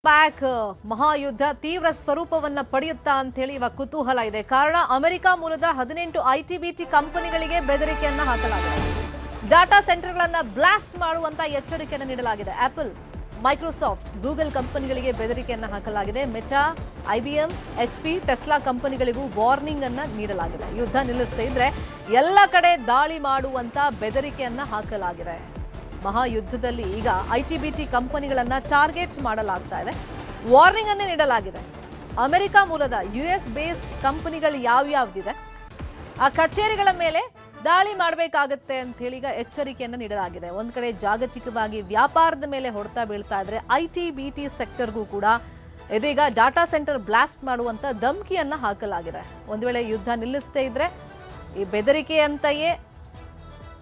Back ಮಹಾಯುದ್ಧ ತೀವ್ರ ಸ್ವರೂಪವನ್ನ ಪಡೆಯುತ್ತಾ ಅಂತ ಹೇಳಿ ಇವಾಗ ಕುತೂಹಲ ಇದೆ. ಕಾರಣ ಅಮೆರಿಕ ಮೂಲದ 18 ಐಟಿ-ಬಿಟಿ ಕಂಪನಿಗಳಿಗೆ ಬೆದರಿಕೆಯನ್ನ ಹಾಕಲಾಗಿದೆ. ಡಾಟಾ ಸೆಂಟರ್ಗಳನ್ನ ಬ್ಲಾಸ್ಟ್ ಮಾಡುವಂತ ಎಚ್ಚರಿಕೆಯನ್ನು ನೀಡಲಾಗಿದೆ. ಆಪಲ್, ಮೈಕ್ರೋಸಾಫ್ಟ್, ಗೂಗಲ್ ಕಂಪನಿಗಳಿಗೆ ಬೆದರಿಕೆಯನ್ನ ಹಾಕಲಾಗಿದೆ. ಮೆಟಾ, ಐಬಿಎಂ, ಎಚ್ಪಿ, ಟೆಸ್ಲಾ ಕಂಪನಿಗಳಿಗೂ ವಾರ್ನಿಂಗ್ ಅನ್ನ ನೀಡಲಾಗಿದೆ. ಯುದ್ಧ ನಿಲ್ಲಿಸದೇ ಇದ್ರೆ ಎಲ್ಲ ಕಡೆ ದಾಳಿ ಮಾಡುವಂತ ಬೆದರಿಕೆಯನ್ನ ಹಾಕಲಾಗಿದೆ. ಮಹಾಯುದ್ಧದಲ್ಲಿ ಈಗ ಐಟಿ-ಬಿಟಿ ಕಂಪನಿಗಳನ್ನ ಟಾರ್ಗೆಟ್ ಮಾಡಲಾಗ್ತಾ ಇದೆ. ವಾರ್ನಿಂಗ್ ಅನ್ನು ನೀಡಲಾಗಿದೆ. ಅಮೆರಿಕ ಮೂಲದ ಯುಎಸ್ ಬೇಸ್ಡ್ ಕಂಪನಿಗಳು ಯಾವ್ಯಾವ್ದಿದೆ ಆ ಕಚೇರಿಗಳ ಮೇಲೆ ದಾಳಿ ಮಾಡಬೇಕಾಗತ್ತೆ ಅಂತ ಹೇಳಿ ಈಗ ಎಚ್ಚರಿಕೆಯನ್ನು ನೀಡಲಾಗಿದೆ. ಒಂದ್ ಕಡೆ ಜಾಗತಿಕವಾಗಿ ವ್ಯಾಪಾರದ ಮೇಲೆ ಹೊಡೆತ ಬೀಳ್ತಾ ಇದ್ರೆ ಐಟಿ-ಬಿಟಿ ಸೆಕ್ಟರ್ಗೂ ಕೂಡ ಇದೀಗ ಡಾಟಾ ಸೆಂಟರ್ ಬ್ಲಾಸ್ಟ್ ಮಾಡುವಂತ ಧಮಕಿಯನ್ನ ಹಾಕಲಾಗಿದೆ. ಒಂದ್ ವೇಳೆ ಯುದ್ಧ ನಿಲ್ಲಿಸದೇ ಇದ್ರೆ ಈ ಬೆದರಿಕೆಯಂತೆಯೇ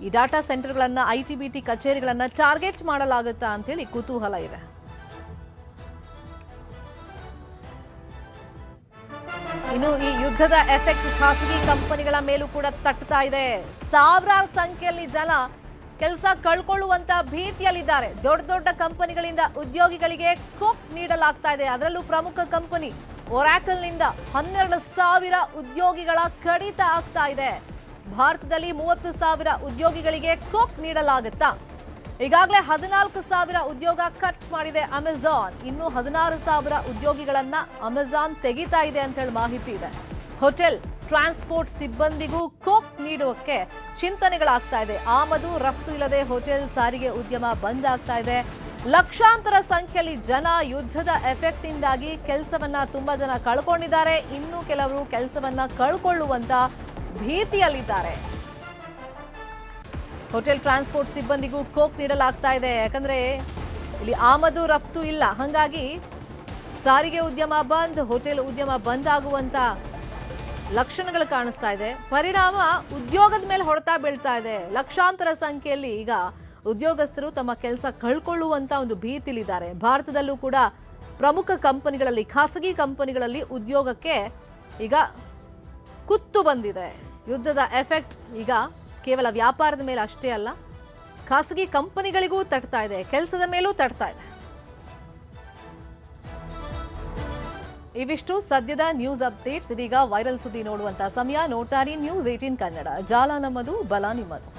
ಈ ಡಾಟಾ ಸೆಂಟರ್ಗಳನ್ನ ಐಟಿ-ಬಿಟಿ ಕಚೇರಿಗಳನ್ನ ಟಾರ್ಗೆಟ್ ಮಾಡಲಾಗುತ್ತಾ ಅಂತ ಹೇಳಿ ಕುತೂಹಲ ಇದೆ. ಇನ್ನು ಈ ಯುದ್ಧದ ಎಫೆಕ್ಟ್ ಖಾಸಗಿ ಕಂಪನಿಗಳ ಮೇಲೂ ಕೂಡ ತಟ್ತಾ ಇದೆ. ಸಾವಿರಾರು ಸಂಖ್ಯೆಯಲ್ಲಿ ಜನ ಕೆಲಸ ಕಳ್ಕೊಳ್ಳುವಂತ ಭೀತಿಯಲ್ಲಿದ್ದಾರೆ. ದೊಡ್ಡ ದೊಡ್ಡ ಕಂಪನಿಗಳಿಂದ ಉದ್ಯೋಗಿಗಳಿಗೆ ಕೊಕ್ ನೀಡಲಾಗ್ತಾ ಇದೆ. ಅದರಲ್ಲೂ ಪ್ರಮುಖ ಕಂಪನಿ ಒರಾಕಲ್ನಿಂದ 12,000 ಉದ್ಯೋಗಿಗಳ ಕಡಿತ ಆಗ್ತಾ ಇದೆ. ಭಾರತದಲ್ಲಿ 30,000 ಉದ್ಯೋಗಿಗಳಿಗೆ ಕೊಕ್ ನೀಡಲಾಗುತ್ತಾ? ಈಗಾಗಲೇ 14,000 ಉದ್ಯೋಗ ಕಟ್ ಮಾಡಿದೆ ಅಮೆಜಾನ್. ಇನ್ನು 16,000 ಉದ್ಯೋಗಿಗಳನ್ನ ಅಮೆಜಾನ್ ತೆಗಿತಾ ಇದೆ ಅಂತ ಹೇಳಿ ಮಾಹಿತಿ ಇದೆ. ಹೋಟೆಲ್, ಟ್ರಾನ್ಸ್ಪೋರ್ಟ್ ಸಿಬ್ಬಂದಿಗೂ ಕೊಕ್ ನೀಡುವಕ್ಕೆ ಚಿಂತನೆಗಳಾಗ್ತಾ ಇದೆ. ಆಮದು ರಫ್ತು ಇಲ್ಲದೆ ಹೋಟೆಲ್, ಸಾರಿಗೆ ಉದ್ಯಮ ಬಂದ್ ಆಗ್ತಾ ಇದೆ. ಲಕ್ಷಾಂತರ ಸಂಖ್ಯೆಯಲ್ಲಿ ಜನ ಯುದ್ಧದ ಎಫೆಕ್ಟ್ ಇಂದಾಗಿ ಕೆಲಸವನ್ನ ತುಂಬಾ ಜನ ಕಳ್ಕೊಂಡಿದ್ದಾರೆ. ಇನ್ನು ಕೆಲವರು ಕೆಲಸವನ್ನ ಕಳ್ಕೊಳ್ಳುವಂತ ಭೀತಿಯಲ್ಲಿದ್ದಾರೆ. ಹೋಟೆಲ್, ಟ್ರಾನ್ಸ್ಪೋರ್ಟ್ ಸಿಬ್ಬಂದಿಗೂ ಕೋಕ್ ನೀಡಲಾಗ್ತಾ ಇದೆ. ಯಾಕಂದ್ರೆ ಇಲ್ಲಿ ಆಮದು ರಫ್ತು ಇಲ್ಲ, ಹಾಗಾಗಿ ಸಾರಿಗೆ ಉದ್ಯಮ ಬಂದ್, ಹೋಟೆಲ್ ಉದ್ಯಮ ಬಂದ್ ಆಗುವಂತ ಲಕ್ಷಣಗಳು ಕಾಣಿಸ್ತಾ ಇದೆ. ಪರಿಣಾಮ ಉದ್ಯೋಗದ ಮೇಲೆ ಹೊಡೆತ ಬೀಳ್ತಾ ಇದೆ. ಲಕ್ಷಾಂತರ ಸಂಖ್ಯೆಯಲ್ಲಿ ಈಗ ಉದ್ಯೋಗಸ್ಥರು ತಮ್ಮ ಕೆಲಸ ಕಳ್ಕೊಳ್ಳುವಂತ ಒಂದು ಭೀತಿಲಿದ್ದಾರೆ. ಭಾರತದಲ್ಲೂ ಕೂಡ ಪ್ರಮುಖ ಕಂಪನಿಗಳಲ್ಲಿ, ಖಾಸಗಿ ಕಂಪನಿಗಳಲ್ಲಿ ಉದ್ಯೋಗಕ್ಕೆ ಈಗ ಕುತ್ತು ಬಂದಿದೆ. ಯುದ್ಧದ ಎಫೆಕ್ಟ್ ಈಗ ಕೇವಲ ವ್ಯಾಪಾರದ ಮೇಲೆ ಅಷ್ಟೇ ಅಲ್ಲ, ಖಾಸಗಿ ಕಂಪನಿಗಳಿಗೂ ತಟ್ತಾ ಇದೆ, ಕೆಲಸದ ಮೇಲೂ ತಟ್ತಾ ಇದೆ. ಇವಿಷ್ಟು ಸದ್ಯದ ನ್ಯೂಸ್ ಅಪ್ಡೇಟ್ಸ್. ಇದೀಗ ವೈರಲ್ ಸುದ್ದಿ ನೋಡುವಂತ ಸಮಯ. ನೋಡ್ತಾರಿ ನ್ಯೂಸ್ 18 ಕನ್ನಡ. ಜಾಲ ನಮ್ಮದು, ಬಲ ನಿಮ್ಮದು.